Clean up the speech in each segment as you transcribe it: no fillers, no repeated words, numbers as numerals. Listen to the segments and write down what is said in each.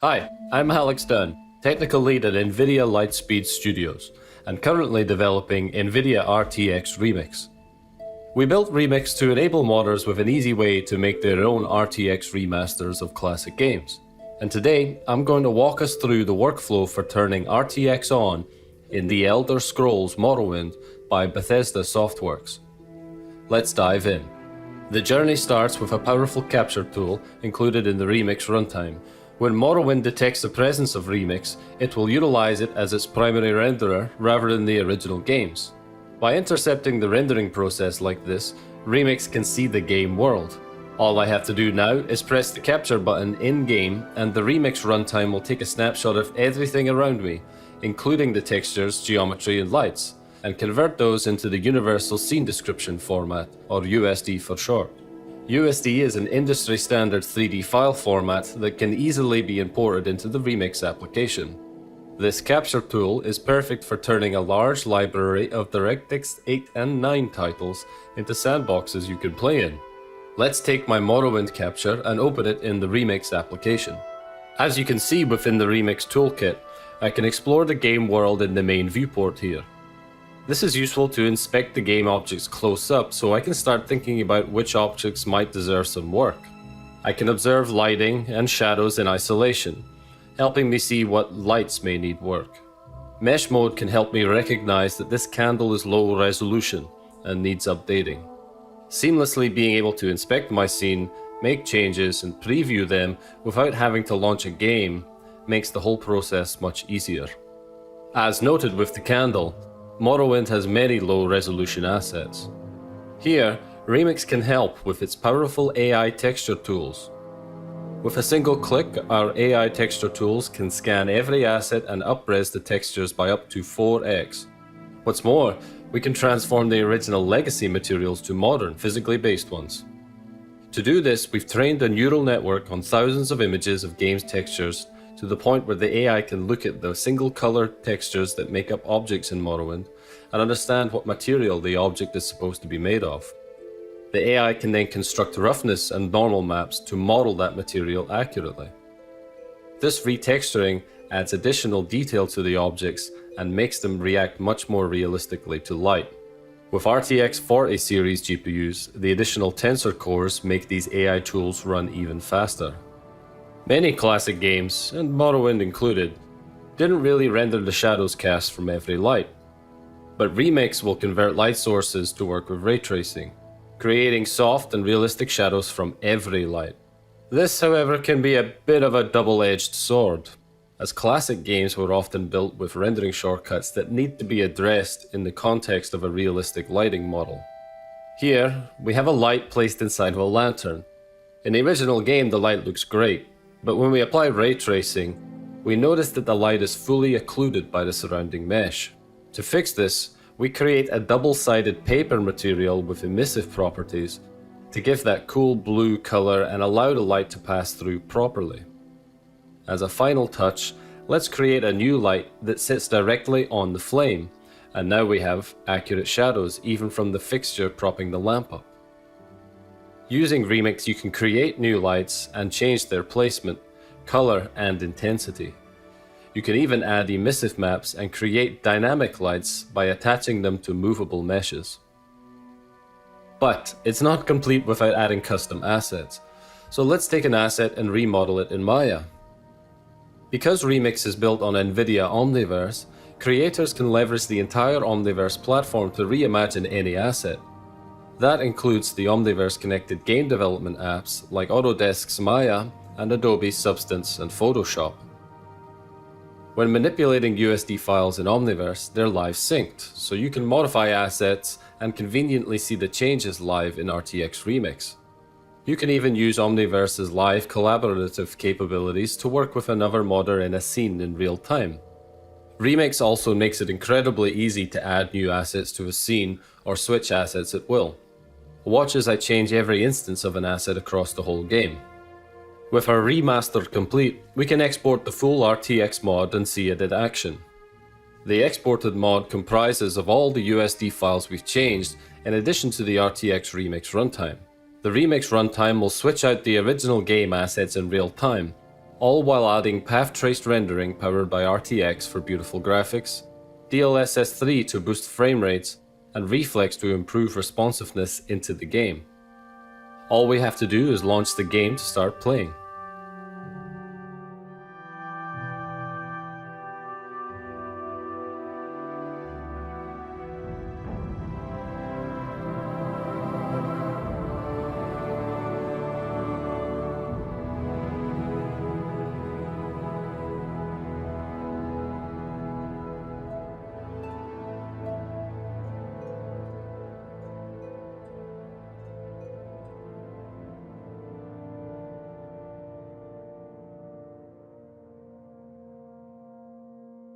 Hi, I'm Alex Dunn, Technical Lead at Nvidia Lightspeed Studios, and currently developing Nvidia RTX Remix. We built Remix to enable modders with an easy way to make their own RTX remasters of classic games. And today, I'm going to walk us through the workflow for turning RTX on in The Elder Scrolls Morrowind by Bethesda Softworks. Let's dive in. The journey starts with a powerful capture tool included in the Remix runtime. When Morrowind detects the presence of Remix, it will utilize it as its primary renderer rather than the original games. By intercepting the rendering process like this, Remix can see the game world. All I have to do now is press the capture button in-game, and the Remix runtime will take a snapshot of everything around me, including the textures, geometry, and lights, and convert those into the Universal Scene Description format, or USD for short. USD is an industry-standard 3D file format that can easily be imported into the Remix application. This capture tool is perfect for turning a large library of DirectX 8 and 9 titles into sandboxes you can play in. Let's take my Morrowind capture and open it in the Remix application. As you can see within the Remix toolkit, I can explore the game world in the main viewport here. This is useful to inspect the game objects close up so I can start thinking about which objects might deserve some work. I can observe lighting and shadows in isolation, helping me see what lights may need work. Mesh mode can help me recognize that this candle is low resolution and needs updating. Seamlessly being able to inspect my scene, make changes, and preview them without having to launch a game makes the whole process much easier. As noted with the candle, Morrowind has many low-resolution assets. Here, Remix can help with its powerful AI texture tools. With a single click, our AI texture tools can scan every asset and up-res the textures by up to 4x. What's more, we can transform the original legacy materials to modern, physically based ones. To do this, we've trained a neural network on thousands of images of games textures to the point where the AI can look at the single color textures that make up objects in Morrowind and understand what material the object is supposed to be made of. The AI can then construct roughness and normal maps to model that material accurately. This retexturing adds additional detail to the objects and makes them react much more realistically to light. With RTX 40 series GPUs, the additional tensor cores make these AI tools run even faster. Many classic games, and Morrowind included, didn't really render the shadows cast from every light. But Remix will convert light sources to work with ray tracing, creating soft and realistic shadows from every light. This, however, can be a bit of a double-edged sword, as classic games were often built with rendering shortcuts that need to be addressed in the context of a realistic lighting model. Here, we have a light placed inside of a lantern. In the original game, the light looks great, but when we apply ray tracing, we notice that the light is fully occluded by the surrounding mesh. To fix this, we create a double-sided paper material with emissive properties to give that cool blue color and allow the light to pass through properly. As a final touch, let's create a new light that sits directly on the flame, and now we have accurate shadows even from the fixture propping the lamp up. Using Remix, you can create new lights and change their placement, color, and intensity. You can even add emissive maps and create dynamic lights by attaching them to movable meshes. But it's not complete without adding custom assets, so let's take an asset and remodel it in Maya. Because Remix is built on Nvidia Omniverse, creators can leverage the entire Omniverse platform to reimagine any asset. That includes the Omniverse-connected game development apps like Autodesk's Maya and Adobe's Substance and Photoshop. When manipulating USD files in Omniverse, they're live synced, so you can modify assets and conveniently see the changes live in RTX Remix. You can even use Omniverse's live collaborative capabilities to work with another modder in a scene in real time. Remix also makes it incredibly easy to add new assets to a scene or switch assets at will. Watch as I change every instance of an asset across the whole game. With our remaster complete, we can export the full RTX mod and see it in action. The exported mod comprises of all the USD files we've changed in addition to the RTX Remix runtime. The Remix runtime will switch out the original game assets in real time, all while adding path-traced rendering powered by RTX for beautiful graphics, DLSS 3 to boost frame rates, and Reflex to improve responsiveness into the game. All we have to do is launch the game to start playing.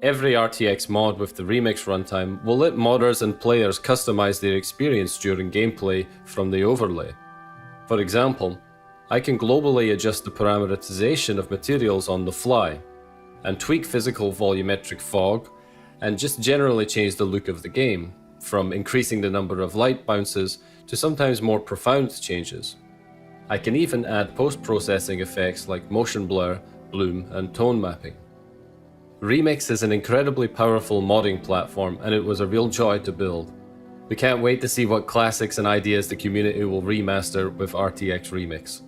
Every RTX mod with the Remix runtime will let modders and players customize their experience during gameplay from the overlay. For example, I can globally adjust the parameterization of materials on the fly, and tweak physical volumetric fog, and just generally change the look of the game, from increasing the number of light bounces to sometimes more profound changes. I can even add post-processing effects like motion blur, bloom, and tone mapping. Remix is an incredibly powerful modding platform, and it was a real joy to build. We can't wait to see what classics and ideas the community will remaster with RTX Remix.